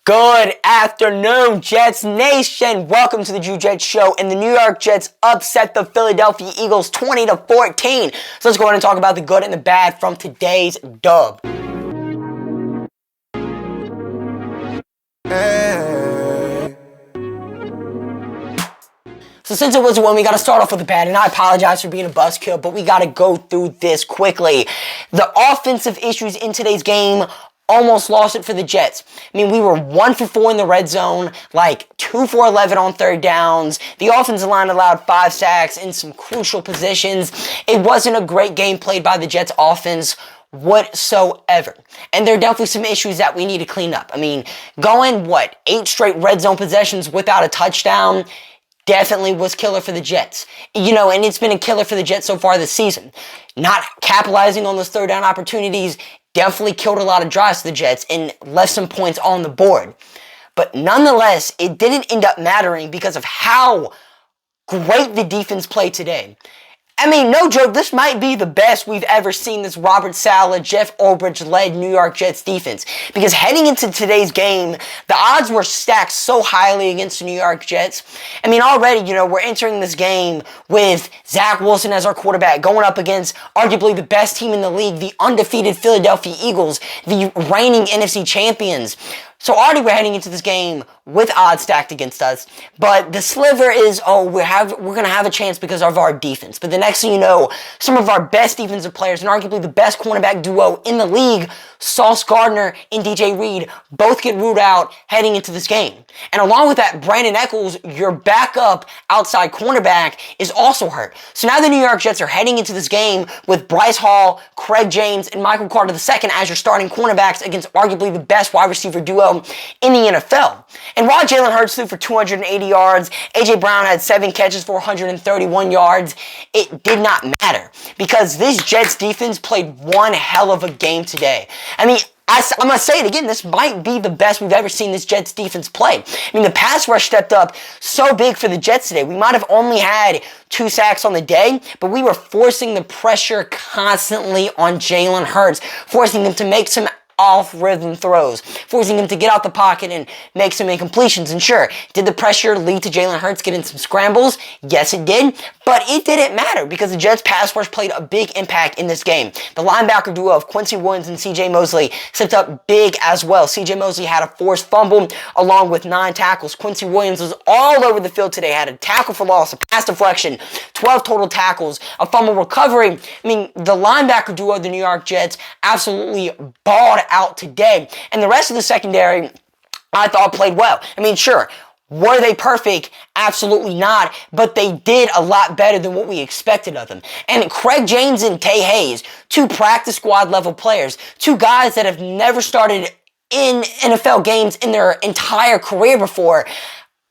Good afternoon, Jets Nation. Welcome to the Drew Jets Show. And the New York Jets upset the Philadelphia Eagles 20-14. So let's go ahead and talk about the good and the bad from today's dub. So since it was a win, we got to start off with the bad, and I apologize for being a buzzkill, but we got to go through this quickly. The offensive issues in today's game almost lost it for the Jets. I mean, we were 1 for 4 in the red zone, like 2 for 11 on third downs. The offensive line allowed 5 sacks in some crucial positions. It wasn't a great game played by the Jets offense whatsoever. And there are definitely some issues that we need to clean up. I mean, going, 8 straight red zone possessions without a touchdown definitely was killer for the Jets. And it's been a killer for the Jets so far this season. Not capitalizing on those third down opportunities definitely killed a lot of drives for the Jets and left some points on the board. But nonetheless, it didn't end up mattering because of how great the defense played today. I mean, no joke, this might be the best we've ever seen this Robert Saleh, Jeff Ulbrich-led New York Jets defense. Because heading into today's game, the odds were stacked so highly against the New York Jets. I mean, already, we're entering this game with Zach Wilson as our quarterback, going up against arguably the best team in the league, the undefeated Philadelphia Eagles, the reigning NFC champions. So already we're heading into this game with odds stacked against us. But the sliver is, we're going to have a chance because of our defense. But the next thing you know, some of our best defensive players and arguably the best cornerback duo in the league, Sauce Gardner and DJ Reed, both get ruled out heading into this game. And along with that, Brandon Echols, your backup outside cornerback, is also hurt. So now the New York Jets are heading into this game with Bryce Hall, Craig James, and Michael Carter II as your starting cornerbacks against arguably the best wide receiver duo in the NFL. And while Jalen Hurts threw for 280 yards, A.J. Brown had 7 catches for 131 yards, it did not matter because this Jets defense played one hell of a game today. I mean, I'm going to say it again, this might be the best we've ever seen this Jets defense play. I mean, the pass rush stepped up so big for the Jets today. We might have only had 2 sacks on the day, but we were forcing the pressure constantly on Jalen Hurts, forcing him to make some off-rhythm throws, forcing him to get out the pocket and make some incompletions. And sure, did the pressure lead to Jalen Hurts getting some scrambles? Yes, it did, but it didn't matter because the Jets pass rush played a big impact in this game. The linebacker duo of Quincy Williams and C.J. Mosley stepped up big as well. C.J. Mosley had a forced fumble along with 9 tackles. Quincy Williams was all over the field today, had a tackle for loss, a pass deflection, 12 total tackles, a fumble recovery. I mean, the linebacker duo of the New York Jets absolutely balled out today. And the rest of the secondary, I thought, played well. I mean, sure, were they perfect? Absolutely not. But they did a lot better than what we expected of them. And Craig James and Tay Hayes, 2 practice squad level players, 2 guys that have never started in NFL games in their entire career before.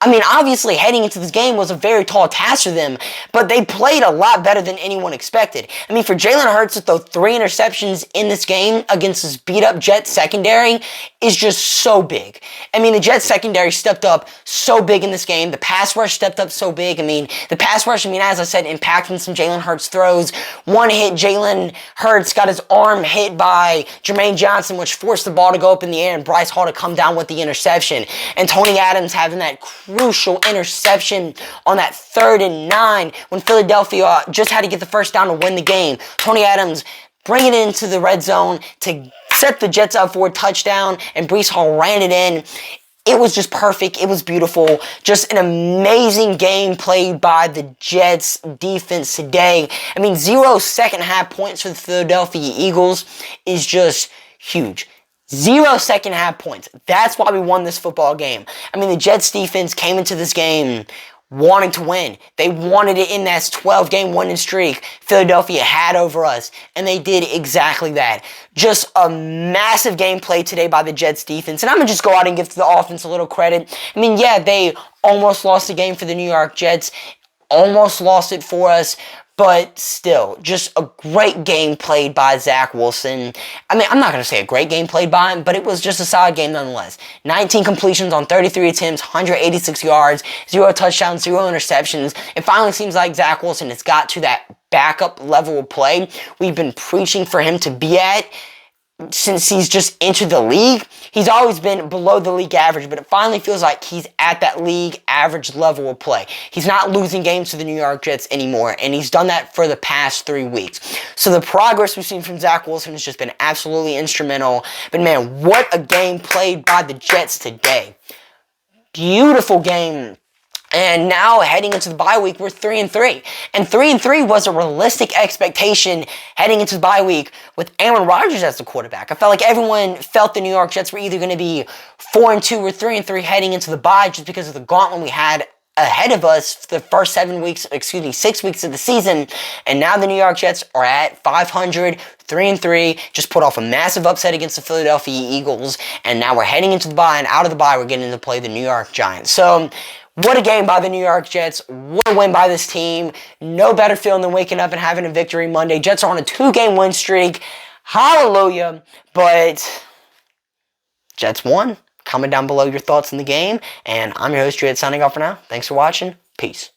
I mean, obviously, heading into this game was a very tall task for them, but they played a lot better than anyone expected. I mean, for Jalen Hurts to throw 3 interceptions in this game against this beat-up Jets secondary is just so big. I mean, the Jets secondary stepped up so big in this game. The pass rush stepped up so big. I mean, the pass rush, as I said, impacting some Jalen Hurts throws. One hit, Jalen Hurts got his arm hit by Jermaine Johnson, which forced the ball to go up in the air and Bryce Hall to come down with the interception. And Tony Adams having that crucial interception on that 3rd and 9 when Philadelphia just had to get the first down to win the game. Tony Adams bringing it into the red zone to set the Jets up for a touchdown, and Bryce Hall ran it in. It was just perfect. It was beautiful. Just an amazing game played by the Jets defense today. I mean, 0 second half points for the Philadelphia Eagles is just huge. 0 second half points. That's why we won this football game. I mean, the Jets defense came into this game wanting to win. They wanted it in that 12-game winning streak Philadelphia had over us, and they did exactly that. Just a massive game played today by the Jets defense, and I'm going to just go out and give the offense a little credit. I mean, yeah, they almost lost the game for the New York Jets, almost lost it for us, but still, just a great game played by Zach Wilson. I mean, I'm not going to say a great game played by him, but it was just a solid game nonetheless. 19 completions on 33 attempts, 186 yards, 0 touchdowns, 0 interceptions. It finally seems like Zach Wilson has got to that backup level of play we've been preaching for him to be at. since he's just entered the league. He's always been below the league average, but it finally feels like he's at that league average level of play. He's not losing games to the New York Jets anymore, and he's done that for the past 3 weeks. So the progress we've seen from Zach Wilson has just been absolutely instrumental. But man, what a game played by the Jets today. Beautiful game. And now, heading into the bye week, we're 3-3. And 3-3 was a realistic expectation heading into the bye week with Aaron Rodgers as the quarterback. I felt like everyone felt the New York Jets were either going to be 4-2 or 3-3 heading into the bye just because of the gauntlet we had ahead of us for the first 6 weeks of the season. And now the New York Jets are at 500, 3-3, just put off a massive upset against the Philadelphia Eagles. And now we're heading into the bye, and out of the bye, we're getting to play the New York Giants. So, what a game by the New York Jets. What a win by this team. No better feeling than waking up and having a victory Monday. Jets are on a 2-game win streak. Hallelujah. But Jets won. Comment down below your thoughts on the game. And I'm your host, Juliet, signing off for now. Thanks for watching. Peace.